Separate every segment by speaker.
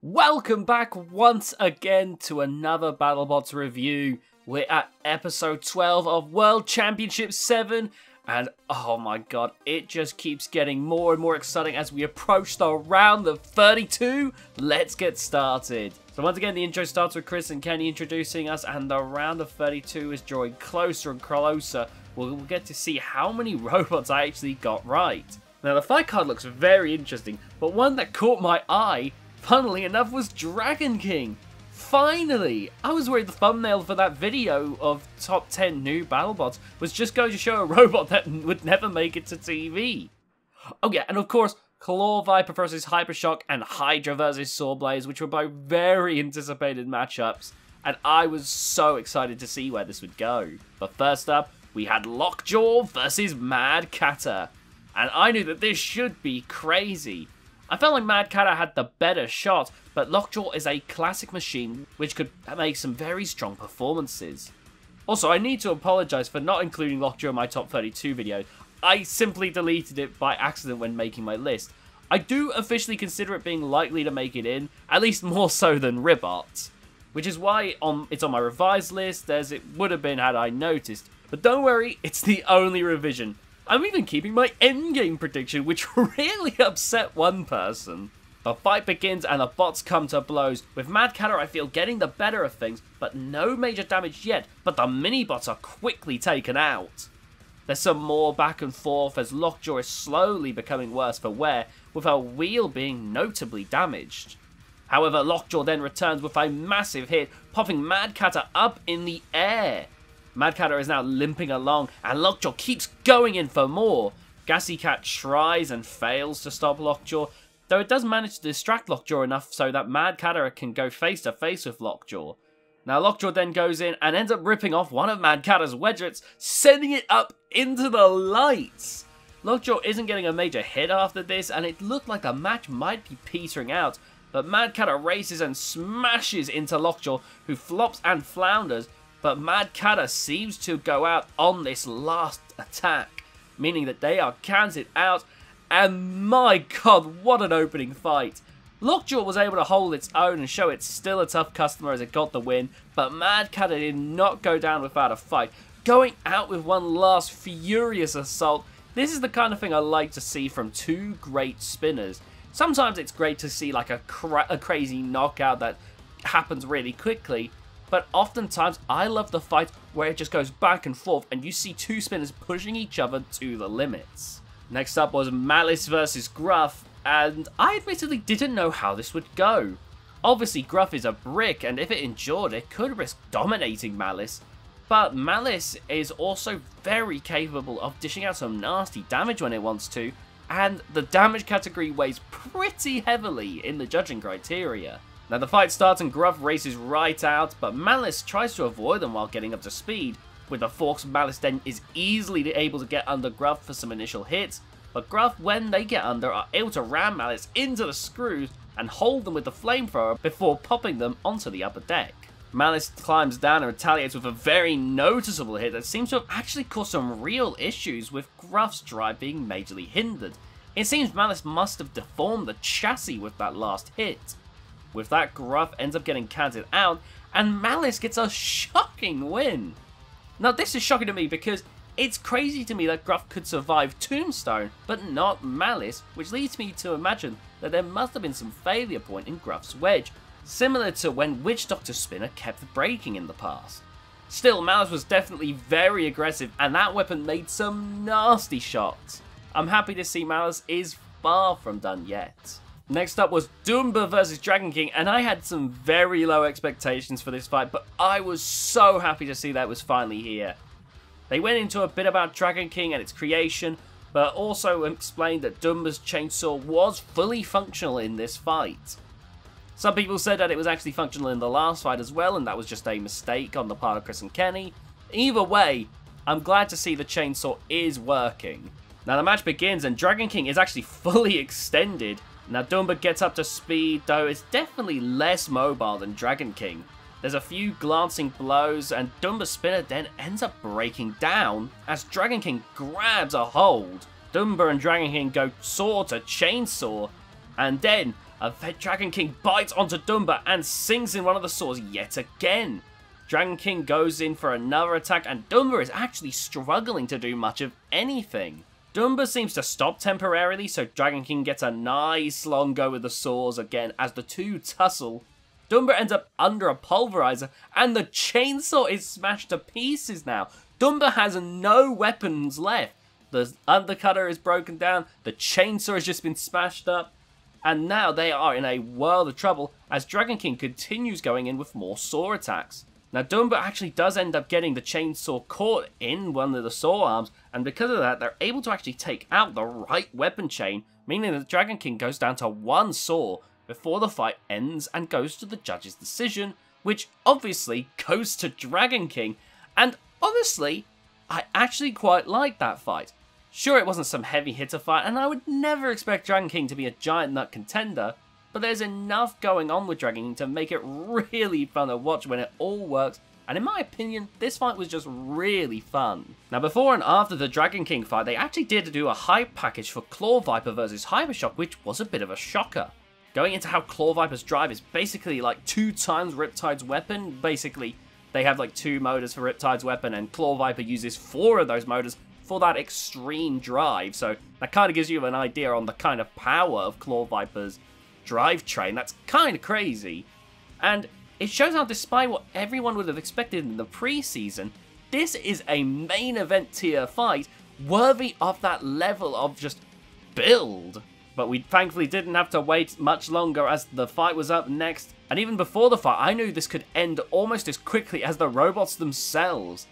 Speaker 1: Welcome back once again to another Battlebots review. We're at episode 12 of World Championship 7, and oh my god, it just keeps getting more and more exciting as we approach the round of 32. Let's get started. So once again, the intro starts with Chris and Kenny introducing us, and the round of 32 is drawing closer and closer. We'll get to see how many robots I actually got right. Now the fight card looks very interesting, but one that caught my eye, funnily enough, was Dragon King. Finally! I was worried the thumbnail for that video of top 10 new Battlebots was just going to show a robot that would never make it to TV. Oh yeah, and of course, Claw Viper versus Hypershock and Hydra versus Sawblaze, which were both very anticipated matchups, and I was so excited to see where this would go. But first up, we had Lockjaw versus Mad Catter, and I knew that this should be crazy. I felt like Mad Catter had the better shot, but Lockjaw is a classic machine which could make some very strong performances. Also, I need to apologise for not including Lockjaw in my top 32 video. I simply deleted it by accident when making my list. I do officially consider it being likely to make it in, at least more so than Ribot, which is why it's on my revised list, as it would have been had I noticed. But don't worry, it's the only revision. I'm even keeping my endgame prediction, which really upset one person. The fight begins and the bots come to blows, with Mad Catter I feel getting the better of things, but no major damage yet, but the mini-bots are quickly taken out. There's some more back and forth as Lockjaw is slowly becoming worse for wear, with her wheel being notably damaged. However, Lockjaw then returns with a massive hit, popping Mad Catter up in the air. Mad Catter is now limping along, and Lockjaw keeps going in for more. Gassy Cat tries and fails to stop Lockjaw, though it does manage to distract Lockjaw enough so that Mad Catter can go face to face with Lockjaw. Now Lockjaw then goes in and ends up ripping off one of Mad Catter's wedgets, sending it up into the lights. Lockjaw isn't getting a major hit after this, and it looked like the match might be petering out, but Mad Catter races and smashes into Lockjaw, who flops and flounders. But Mad Catter seems to go out on this last attack, meaning that they are counted out, and my god, what an opening fight. Lockjaw was able to hold its own and show it's still a tough customer as it got the win, but Mad Catter did not go down without a fight, going out with one last furious assault. This is the kind of thing I like to see from two great spinners. Sometimes it's great to see like a crazy knockout that happens really quickly, but oftentimes I love the fight where it just goes back and forth and you see two spinners pushing each other to the limits. Next up was Malice versus Gruff, and I admittedly didn't know how this would go. Obviously Gruff is a brick, and if it endured it could risk dominating Malice, but Malice is also very capable of dishing out some nasty damage when it wants to, and the damage category weighs pretty heavily in the judging criteria. Now the fight starts and Gruff races right out, but Malice tries to avoid them while getting up to speed. With the forks, Malice then is easily able to get under Gruff for some initial hits, but Gruff, when they get under, are able to ram Malice into the screws and hold them with the flamethrower before popping them onto the upper deck. Malice climbs down and retaliates with a very noticeable hit that seems to have actually caused some real issues, with Gruff's drive being majorly hindered. It seems Malice must have deformed the chassis with that last hit. With that, Gruff ends up getting counted out, and Malice gets a shocking win. Now this is shocking to me because it's crazy to me that Gruff could survive Tombstone, but not Malice, which leads me to imagine that there must have been some failure point in Gruff's wedge, similar to when Witch Doctor Spinner kept breaking in the past. Still, Malice was definitely very aggressive, and that weapon made some nasty shots. I'm happy to see Malice is far from done yet. Next up was Dumba versus Dragon King, and I had some very low expectations for this fight, but I was so happy to see that it was finally here. They went into a bit about Dragon King and its creation, but also explained that Dumba's chainsaw was fully functional in this fight. Some people said that it was actually functional in the last fight as well, and that was just a mistake on the part of Chris and Kenny. Either way, I'm glad to see the chainsaw is working. Now the match begins and Dragon King is actually fully extended. Now Dumba gets up to speed, though it's definitely less mobile than Dragon King. There's a few glancing blows, and Dumba's spinner then ends up breaking down as Dragon King grabs a hold. Dumba and Dragon King go saw to chainsaw, and then Dragon King bites onto Dumba and sinks in one of the saws yet again. Dragon King goes in for another attack and Dumba is actually struggling to do much of anything. Dumba seems to stop temporarily, so Dragon King gets a nice long go with the saws again as the two tussle. Dumba ends up under a pulverizer and the chainsaw is smashed to pieces now. Dumba has no weapons left. The undercutter is broken down, the chainsaw has just been smashed up, and now they are in a world of trouble as Dragon King continues going in with more saw attacks. Now Dumba actually does end up getting the chainsaw caught in one of the saw arms, and because of that they're able to actually take out the right weapon chain, meaning that Dragon King goes down to one saw before the fight ends and goes to the judge's decision, which obviously goes to Dragon King, and honestly, I actually quite like that fight. Sure, it wasn't some heavy hitter fight, and I would never expect Dragon King to be a giant nut contender, but there's enough going on with Dragon King to make it really fun to watch when it all works, and in my opinion, this fight was just really fun. Now before and after the Dragon King fight, they actually did do a hype package for Claw Viper versus Hypershock, which was a bit of a shocker. Going into how Claw Viper's drive is basically like 2 times Riptide's weapon. Basically, they have like 2 motors for Riptide's weapon, and Claw Viper uses 4 of those motors for that extreme drive. So that kind of gives you an idea on the kind of power of Claw Viper's drivetrain. That's kind of crazy. And it shows how, despite what everyone would have expected in the preseason, this is a main event tier fight worthy of that level of just build. But we thankfully didn't have to wait much longer as the fight was up next. And even before the fight, I knew this could end almost as quickly as the robots themselves.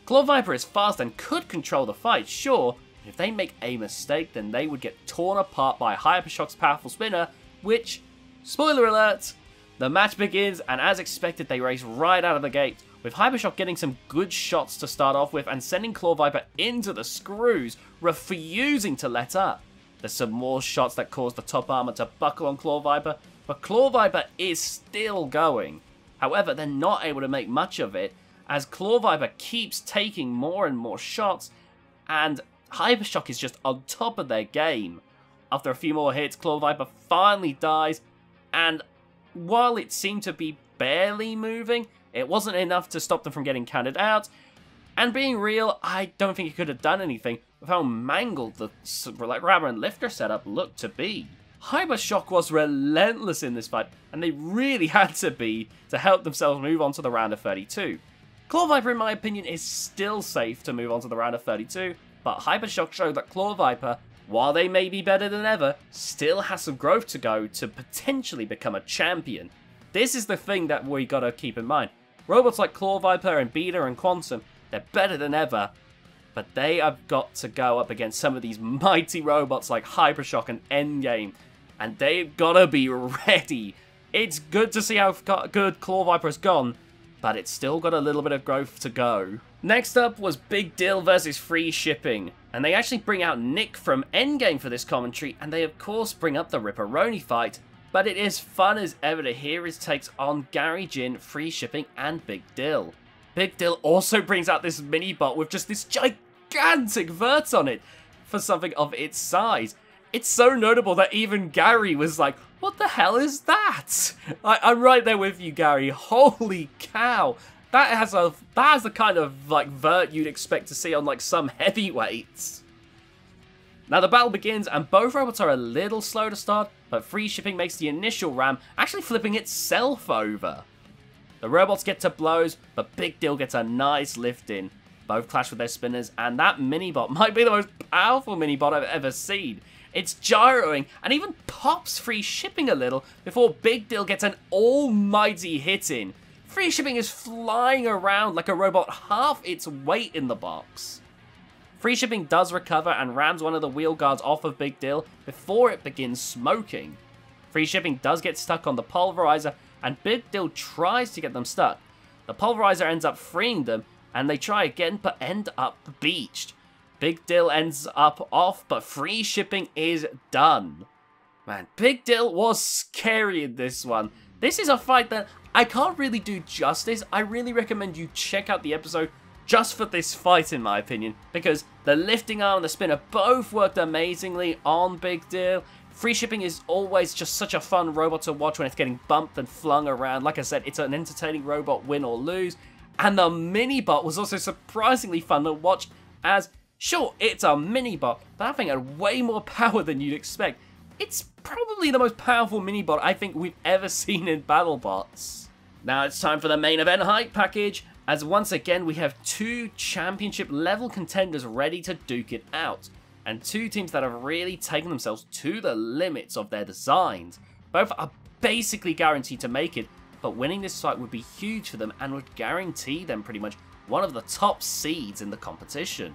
Speaker 1: Claw Viper is fast and could control the fight, sure, but if they make a mistake, then they would get torn apart by Hypershock's powerful spinner, which, spoiler alert, the match begins, and as expected, they race right out of the gate, with Hypershock getting some good shots to start off with and sending Claw Viper into the screws, refusing to let up. There's some more shots that cause the top armor to buckle on Claw Viper, but Claw Viper is still going. However, they're not able to make much of it, as Claw Viper keeps taking more and more shots, and Hypershock is just on top of their game. After a few more hits, Claw Viper finally dies, and while it seemed to be barely moving, it wasn't enough to stop them from getting counted out. And being real, I don't think it could have done anything with how mangled the grabber and lifter setup looked to be. Hypershock was relentless in this fight, and they really had to be to help themselves move on to the round of 32. Claw Viper, in my opinion, is still safe to move on to the round of 32, but Hypershock showed that Claw Viper, while they may be better than ever, still has some growth to go to potentially become a champion. This is the thing that we gotta keep in mind. Robots like Claw Viper and Beta and Quantum, they're better than ever, but they have got to go up against some of these mighty robots like Hypershock and Endgame, and they've gotta be ready. It's good to see how good Claw Viper has gone, but it's still got a little bit of growth to go. Next up was Big Deal versus Free Shipping, and they actually bring out Nick from Endgame for this commentary, and they of course bring up the Ripperoni fight, but it is fun as ever to hear his takes on Gary Jin, Free Shipping, and Big Dill. Big Dill also brings out this mini-bot with just this gigantic vert on it for something of its size. It's so notable that even Gary was like, what the hell is that? I'm right there with you, Gary. Holy cow. That has the kind of like vert you'd expect to see on like some heavyweights. Now the battle begins and both robots are a little slow to start, but Free Shipping makes the initial ram, actually flipping itself over. The robots get to blows, but Big Deal gets a nice lift in. Both clash with their spinners, and that mini-bot might be the most powerful mini-bot I've ever seen. It's gyroing and even pops Free Shipping a little before Big Deal gets an almighty hit in. Free Shipping is flying around like a robot half its weight in the box. Free Shipping does recover and rams one of the wheel guards off of Big Deal before it begins smoking. Free Shipping does get stuck on the pulverizer and Big Deal tries to get them stuck. The pulverizer ends up freeing them and they try again but end up beached. Big Deal ends up off, but Free Shipping is done. Man, Big Deal was scary in this one. This is a fight that I can't really do justice. I really recommend you check out the episode just for this fight, in my opinion, because the lifting arm and the spinner both worked amazingly on Big Deal. Free shipping is always just such a fun robot to watch when it's getting bumped and flung around. Like I said, it's an entertaining robot, win or lose. And the mini-bot was also surprisingly fun to watch as, sure, it's a mini-bot, but that thing had way more power than you'd expect. It's probably the most powerful mini-bot I think we've ever seen in Battlebots. Now it's time for the main event hype package, as once again we have two championship level contenders ready to duke it out, and two teams that have really taken themselves to the limits of their designs. Both are basically guaranteed to make it, but winning this fight would be huge for them and would guarantee them pretty much one of the top seeds in the competition.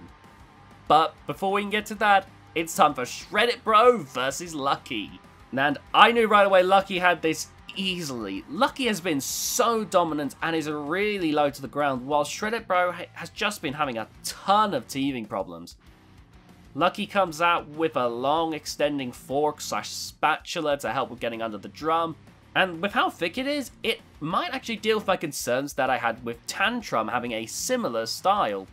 Speaker 1: But before we can get to that, it's time for Shred It Bro versus Lucky. And I knew right away Lucky had this easily. Lucky has been so dominant and is really low to the ground, while Shred It Bro has just been having a ton of teething problems. Lucky comes out with a long extending fork / spatula to help with getting under the drum, and with how thick it is, it might actually deal with my concerns that I had with Tantrum having a similar style.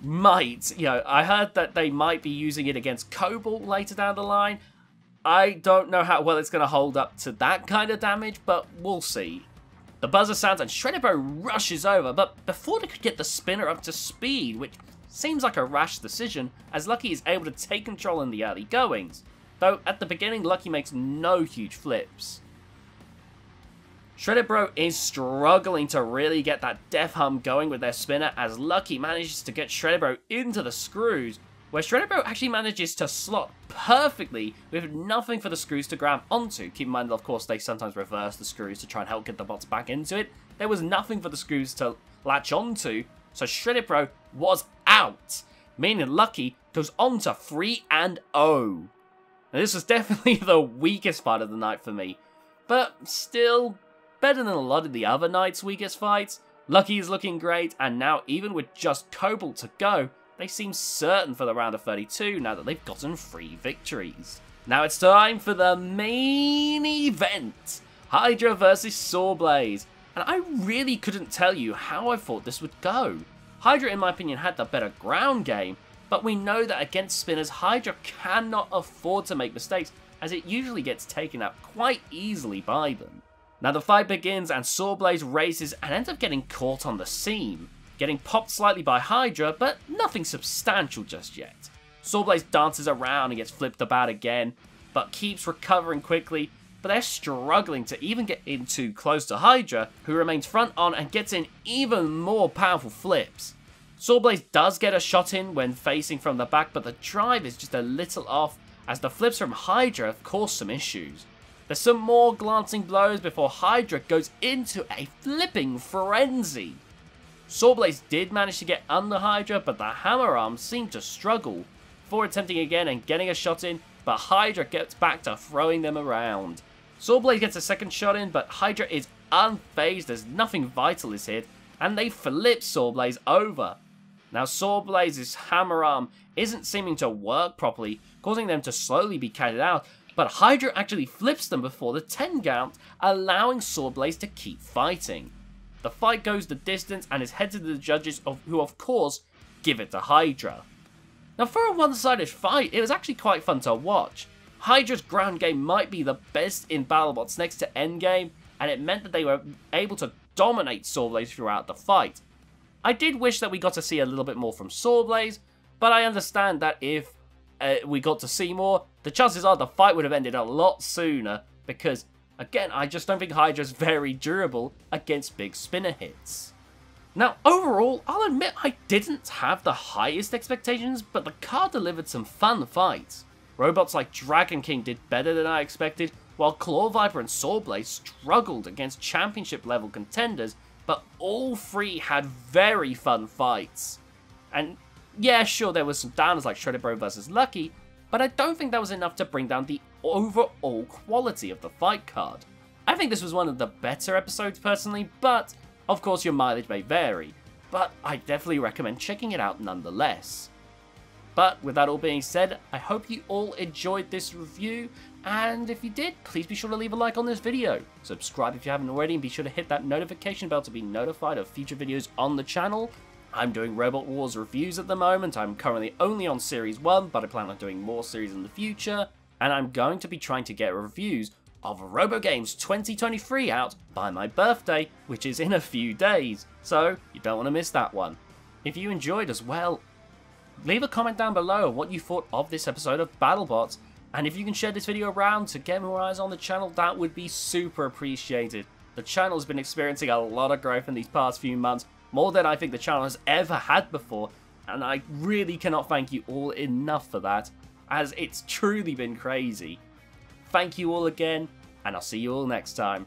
Speaker 1: I heard that they might be using it against Cobalt later down the line. I don't know how well it's going to hold up to that kind of damage, but we'll see. The buzzer sounds and Shred It Bro rushes over, but before they could get the spinner up to speed, which seems like a rash decision, as Lucky is able to take control in the early goings. Though at the beginning, Lucky makes no huge flips. Shred It Bro is struggling to really get that death hum going with their spinner, as Lucky manages to get Shred It Bro into the screws, where Shred It Bro actually manages to slot perfectly with nothing for the screws to grab onto. Keep in mind, of course, they sometimes reverse the screws to try and help get the bots back into it. There was nothing for the screws to latch onto, so Shred It Bro was out, meaning Lucky goes on to 3-0. Now, this was definitely the weakest part of the night for me, but still better than a lot of the other night's weakest fights. Lucky is looking great, and now even with just Cobalt to go, they seem certain for the round of 32 now that they've gotten 3 victories. Now it's time for the main event, Hydra versus Sawblaze, and I really couldn't tell you how I thought this would go. Hydra, in my opinion, had the better ground game, but we know that against spinners, Hydra cannot afford to make mistakes, as it usually gets taken out quite easily by them. Now the fight begins and Sawblaze races and ends up getting caught on the seam, getting popped slightly by Hydra, but nothing substantial just yet. Sawblaze dances around and gets flipped about again, but keeps recovering quickly, but they're struggling to even get in too close to Hydra, who remains front on and gets in even more powerful flips. Sawblaze does get a shot in when facing from the back, but the drive is just a little off, as the flips from Hydra have caused some issues. There's some more glancing blows before Hydra goes into a flipping frenzy. Sawblaze did manage to get under Hydra, but the hammer arms seemed to struggle, before attempting again and getting a shot in, but Hydra gets back to throwing them around. Sawblaze gets a second shot in, but Hydra is unfazed as nothing vital is hit, and they flip Sawblaze over. Now Sawblaze's hammer arm isn't seeming to work properly, causing them to slowly be counted out, but Hydra actually flips them before the 10 count, allowing Sawblaze to keep fighting. The fight goes the distance and is headed to the judges, who of course give it to Hydra. Now for a one-sided fight, it was actually quite fun to watch. Hydra's ground game might be the best in Battlebots next to endgame, and it meant that they were able to dominate Sawblaze throughout the fight. I did wish that we got to see a little bit more from Sawblaze, but I understand that if we got to see more, the chances are the fight would have ended a lot sooner, because, again, I just don't think Hydra's very durable against big spinner hits. Now, overall, I'll admit I didn't have the highest expectations, but the card delivered some fun fights. Robots like Dragon King did better than I expected, while Claw Viper and Sawblaze struggled against championship level contenders, but all 3 had very fun fights. And yeah, sure, there was some downers like Shred It Bro versus Lucky, but I don't think that was enough to bring down the overall quality of the fight card. I think this was one of the better episodes personally, but of course your mileage may vary, but I definitely recommend checking it out nonetheless. But with that all being said, I hope you all enjoyed this review, and if you did, please be sure to leave a like on this video. Subscribe if you haven't already, and be sure to hit that notification bell to be notified of future videos on the channel. I'm doing Robot Wars reviews at the moment. I'm currently only on Series 1, but I plan on doing more series in the future. and I'm going to be trying to get reviews of RoboGames 2023 out by my birthday, which is in a few days, so you don't want to miss that one. If you enjoyed as well, leave a comment down below what you thought of this episode of BattleBots, and if you can share this video around to get more eyes on the channel, that would be super appreciated. The channel has been experiencing a lot of growth in these past few months, more than I think the channel has ever had before, and I really cannot thank you all enough for that, as it's truly been crazy. Thank you all again, and I'll see you all next time.